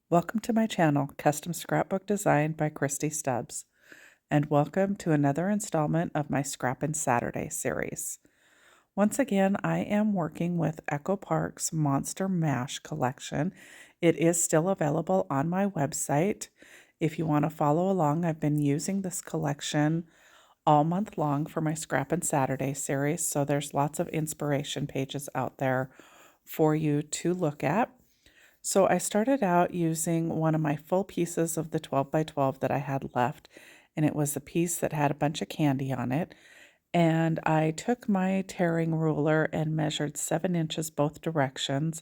Welcome to my channel, Custom Scrapbook Design by Christy Stubbs, and welcome to another installment of my Scrappin Saturday series. Once again, I am working with Echo Park's Monster Mash collection. It is still available on my website. If you want to follow along, I've been using this collection all month long for my Scrappin Saturday series, so there's lots of inspiration pages out there for you to look at. So I started out using one of my full pieces of the 12 by 12 that I had left, and it was a piece that had a bunch of candy on it. And I took my tearing ruler and measured 7 inches both directions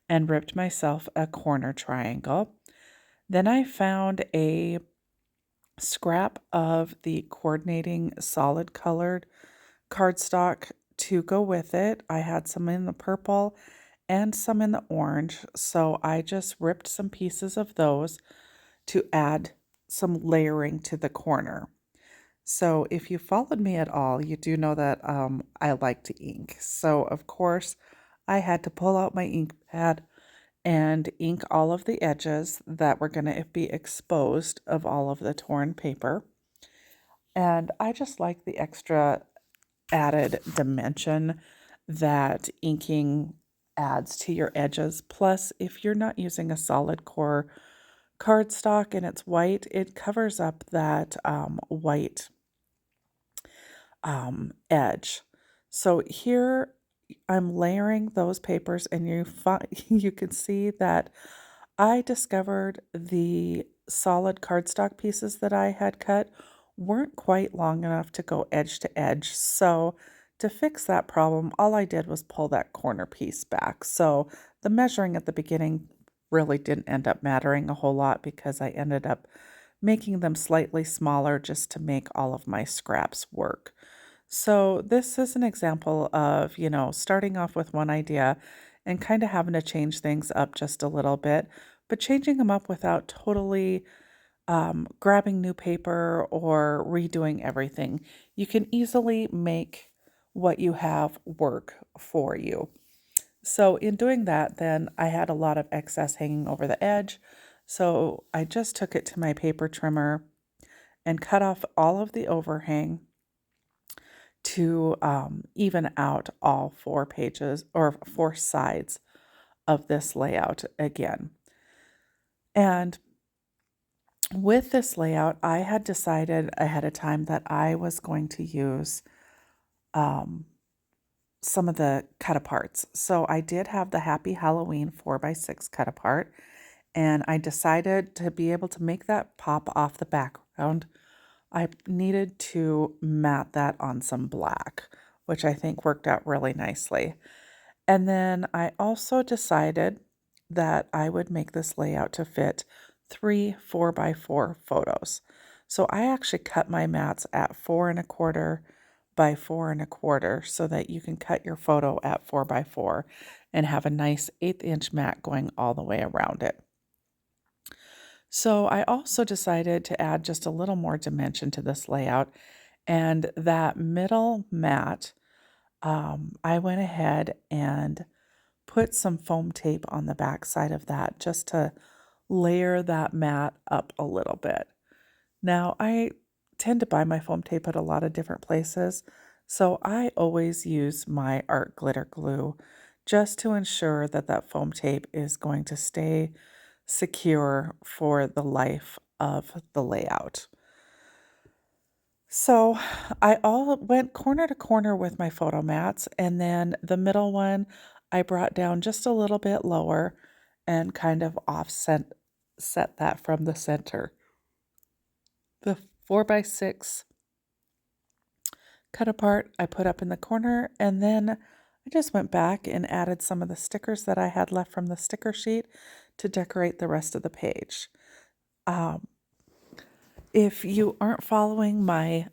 and ripped myself a corner triangle. Then I found a scrap of the coordinating solid colored cardstock to go with it. I had some in the purple and some in the orange, so I just ripped some pieces of those to add some layering to the corner. So if you followed me at all, you do know that I like to ink. So of course, I had to pull out my ink pad and ink all of the edges that were going to be exposed of all of the torn paper. And I just like the extra added dimension that inking adds to your edges. Plus, if you're not using a solid core cardstock and it's white, it covers up that white edge. So here I'm layering those papers, and you can see that I discovered the solid cardstock pieces that I had cut weren't quite long enough to go edge to edge. So to fix that problem, all I did was pull that corner piece back. So the measuring at the beginning really didn't end up mattering a whole lot because I ended up making them slightly smaller just to make all of my scraps work. So this is an example of, starting off with one idea and kind of having to change things up just a little bit, but changing them up without totally grabbing new paper or redoing everything. You can easily make what you have work for you. So in doing that, then I had a lot of excess hanging over the edge. So I just took it to my paper trimmer and cut off all of the overhang to even out all 4 pages or 4 sides of this layout again. And with this layout, I had decided ahead of time that I was going to use um, some of the cut aparts. So I did have the Happy Halloween 4x6 cut apart, and I decided to be able to make that pop off the background. I needed to mat that on some black, which I think worked out really nicely. And then I also decided that I would make this layout to fit 3 4x4 photos. So I actually cut my mats at 4¼ by 4¼ so that you can cut your photo at 4x4 and have a nice 1/8 inch mat going all the way around it. So I also decided to add just a little more dimension to this layout, and that middle mat, I went ahead and put some foam tape on the back side of that just to layer that mat up a little bit. Now, I tend to buy my foam tape at a lot of different places, so I always use my art glitter glue just to ensure that that foam tape is going to stay secure for the life of the layout. So I all went corner to corner with my photo mats, and then the middle one I brought down just a little bit lower and kind of set that from the center. The 4x6 cut apart I put up in the corner, and then I just went back and added some of the stickers that I had left from the sticker sheet to decorate the rest of the page. Um, if you aren't following my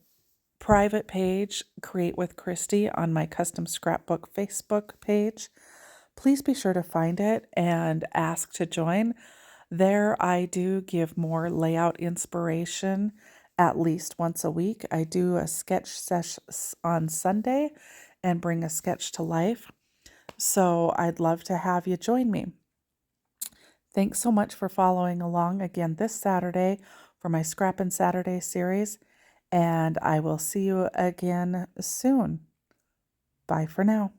private page, Create with Christy, on my custom scrapbook Facebook page, please be sure to find it and ask to join. There, I do give more layout inspiration at least once a week. I do a sketch session on Sunday and bring a sketch to life. So I'd love to have you join me. Thanks so much for following along again this Saturday for my Scrappin' Saturday series, and I will see you again soon. Bye for now.